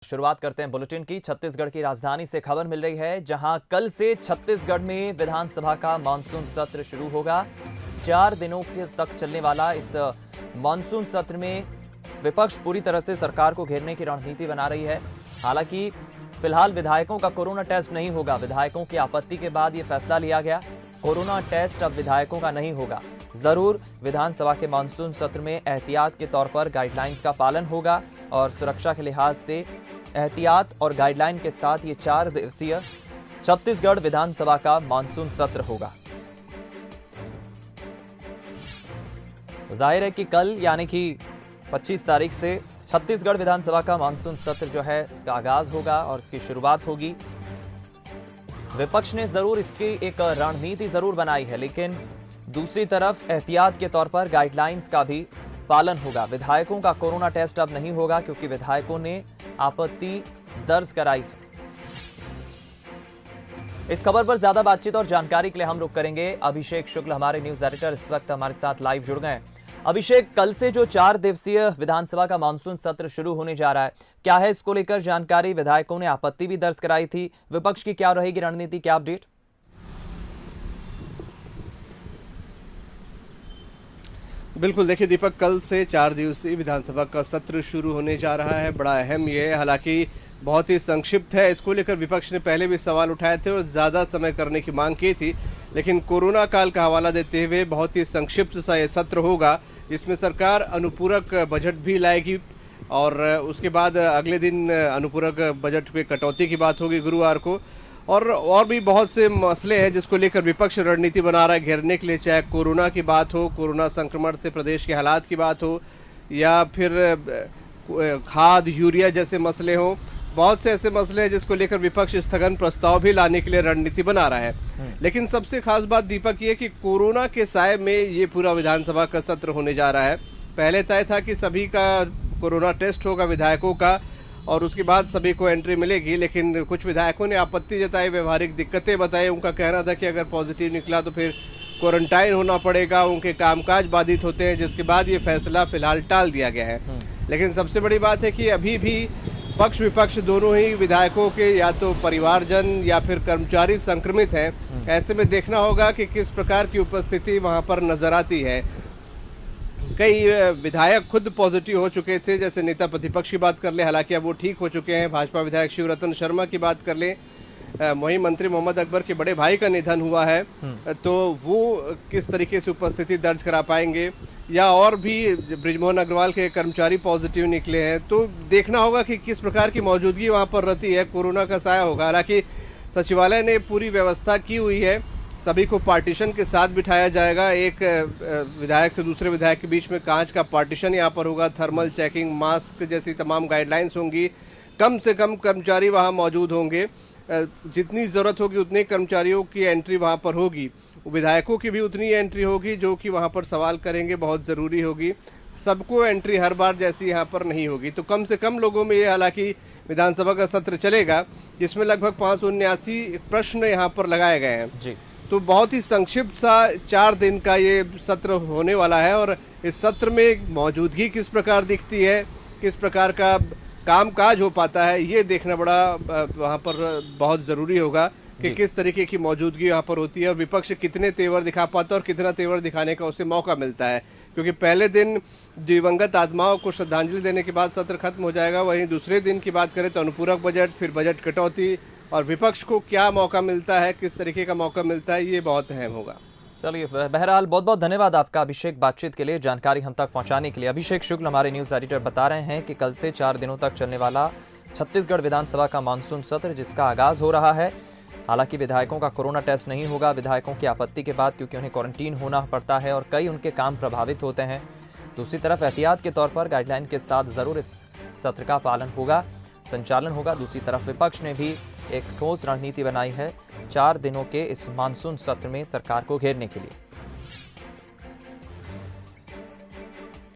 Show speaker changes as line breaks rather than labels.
शुरुआत करते हैं बुलेटिन की। छत्तीसगढ़ की राजधानी से खबर मिल रही है, जहां कल से छत्तीसगढ़ में विधानसभा का मानसून सत्र शुरू होगा। 4 दिनों तक चलने वाला इस मानसून सत्र में विपक्ष पूरी तरह से सरकार को घेरने की रणनीति बना रही है। हालांकि फिलहाल विधायकों का कोरोना टेस्ट नहीं होगा। विधायकों की आपत्ति के बाद यह फैसला लिया गया। कोरोना टेस्ट अब विधायकों का नहीं होगा। जरूर विधानसभा के मानसून सत्र में एहतियात के तौर पर गाइडलाइंस का पालन होगा और सुरक्षा के लिहाज से एहतियात और गाइडलाइन के साथ ये 4 दिवसीय छत्तीसगढ़ विधानसभा का मानसून सत्र होगा। जाहिर है कि कल यानी कि 25 तारीख से छत्तीसगढ़ विधानसभा का मानसून सत्र जो है उसका आगाज होगा और इसकी शुरुआत होगी। विपक्ष ने जरूर इसकी एक रणनीति जरूर बनाई है, लेकिन दूसरी तरफ एहतियात के तौर पर गाइडलाइंस का भी पालन होगा। विधायकों का कोरोना टेस्ट अब नहीं होगा क्योंकि विधायकों ने आपत्ति दर्ज कराई है। इस खबर पर ज्यादा बातचीत और जानकारी के लिए हम रुक करेंगे। अभिषेक शुक्ल हमारे न्यूज एडिटर इस वक्त हमारे साथ लाइव जुड़ गए हैं। अभिषेक, कल से जो 4 दिवसीय विधानसभा का मानसून सत्र शुरू होने जा रहा है, क्या है इसको लेकर जानकारी? विधायकों ने आपत्ति भी दर्ज कराई थी, विपक्ष की क्या रहेगी रणनीति, क्या अपडेट?
बिल्कुल, देखिए दीपक, कल से 4 दिवसीय विधानसभा का सत्र शुरू होने जा रहा है। बड़ा अहम ये है, हालांकि बहुत ही संक्षिप्त है। इसको लेकर विपक्ष ने पहले भी सवाल उठाए थे और ज़्यादा समय करने की मांग की थी, लेकिन कोरोना काल का हवाला देते हुए बहुत ही संक्षिप्त सा ये सत्र होगा। इसमें सरकार अनुपूरक बजट भी लाएगी और उसके बाद अगले दिन अनुपूरक बजट पे कटौती की बात होगी गुरुवार को। और भी बहुत से मसले हैं जिसको लेकर विपक्ष रणनीति बना रहा है घेरने के लिए, चाहे कोरोना की बात हो, कोरोना संक्रमण से प्रदेश के हालात की बात हो, या फिर खाद यूरिया जैसे मसले हों। बहुत से ऐसे मसले हैं जिसको लेकर विपक्ष स्थगन प्रस्ताव भी लाने के लिए रणनीति बना रहा है। लेकिन सबसे खास बात दीपक ये कि कोरोना के साए में ये पूरा विधानसभा का सत्र होने जा रहा है। पहले तय था कि सभी का कोरोना टेस्ट होगा विधायकों का और उसके बाद सभी को एंट्री मिलेगी, लेकिन कुछ विधायकों ने आपत्ति जताई, व्यवहारिक दिक्कतें बताई। उनका कहना था कि अगर पॉजिटिव निकला तो फिर क्वारंटाइन होना पड़ेगा, उनके कामकाज बाधित होते हैं, जिसके बाद ये फैसला फिलहाल टाल दिया गया है। लेकिन सबसे बड़ी बात है कि अभी भी पक्ष विपक्ष दोनों ही विधायकों के या तो परिवारजन या फिर कर्मचारी संक्रमित हैं। ऐसे में देखना होगा कि किस प्रकार की उपस्थिति वहां पर नजर आती है। कई विधायक खुद पॉजिटिव हो चुके थे, जैसे नेता प्रतिपक्ष की बात कर ले, हालांकि अब वो ठीक हो चुके हैं। भाजपा विधायक शिवरतन शर्मा की बात कर ले, वहीं मंत्री मोहम्मद अकबर के बड़े भाई का निधन हुआ है, तो वो किस तरीके से उपस्थिति दर्ज करा पाएंगे, या और भी बृजमोहन अग्रवाल के कर्मचारी पॉजिटिव निकले हैं, तो देखना होगा कि किस प्रकार की मौजूदगी वहां पर रहती है। कोरोना का साया होगा। हालांकि सचिवालय ने पूरी व्यवस्था की हुई है, सभी को पार्टीशन के साथ बिठाया जाएगा। एक विधायक से दूसरे विधायक के बीच में कांच का पार्टीशन यहाँ पर होगा। थर्मल चेकिंग, मास्क जैसी तमाम गाइडलाइंस होंगी। कम से कम कर्मचारी वहाँ मौजूद होंगे। जितनी ज़रूरत होगी उतने कर्मचारियों की एंट्री वहाँ पर होगी। विधायकों की भी उतनी एंट्री होगी जो कि वहाँ पर सवाल करेंगे, बहुत ज़रूरी होगी। सबको एंट्री हर बार जैसी यहाँ पर नहीं होगी, तो कम से कम लोगों में ये, हालांकि विधानसभा का सत्र चलेगा जिसमें लगभग 579 प्रश्न यहाँ पर लगाए गए हैं
जी।
तो बहुत ही संक्षिप्त सा 4 दिन का ये सत्र होने वाला है। और इस सत्र में मौजूदगी किस प्रकार दिखती है, किस प्रकार का कामकाज हो पाता है, ये देखना बड़ा वहाँ पर बहुत ज़रूरी होगा कि किस तरीके की मौजूदगी यहाँ पर होती है और विपक्ष कितने तेवर दिखा पाता है और कितना तेवर दिखाने का उसे मौका मिलता है। क्योंकि पहले दिन दिवंगत आत्माओं को श्रद्धांजलि देने के बाद सत्र खत्म हो जाएगा। वहीं दूसरे दिन की बात करें तो अनुपूरक बजट, फिर बजट कटौती, और विपक्ष को क्या मौका मिलता है, किस तरीके का मौका मिलता है, ये बहुत अहम होगा।
चलिए, बहरहाल बहुत बहुत धन्यवाद आपका अभिषेक, बातचीत के लिए, जानकारी हम तक पहुंचाने के लिए। अभिषेक शुक्ल हमारे न्यूज एडिटर बता रहे हैं कि कल से 4 दिनों तक चलने वाला छत्तीसगढ़ विधानसभा का मानसून सत्र जिसका आगाज हो रहा है। हालांकि विधायकों का कोरोना टेस्ट नहीं होगा विधायकों की आपत्ति के बाद, क्योंकि उन्हें क्वारंटीन होना पड़ता है और कई उनके काम प्रभावित होते हैं। दूसरी तरफ एहतियात के तौर पर गाइडलाइन के साथ जरूर इस सत्र का पालन होगा, संचालन होगा। दूसरी तरफ विपक्ष ने भी एक ठोस रणनीति बनाई है 4 दिनों के इस मानसून सत्र में सरकार को घेरने के लिए।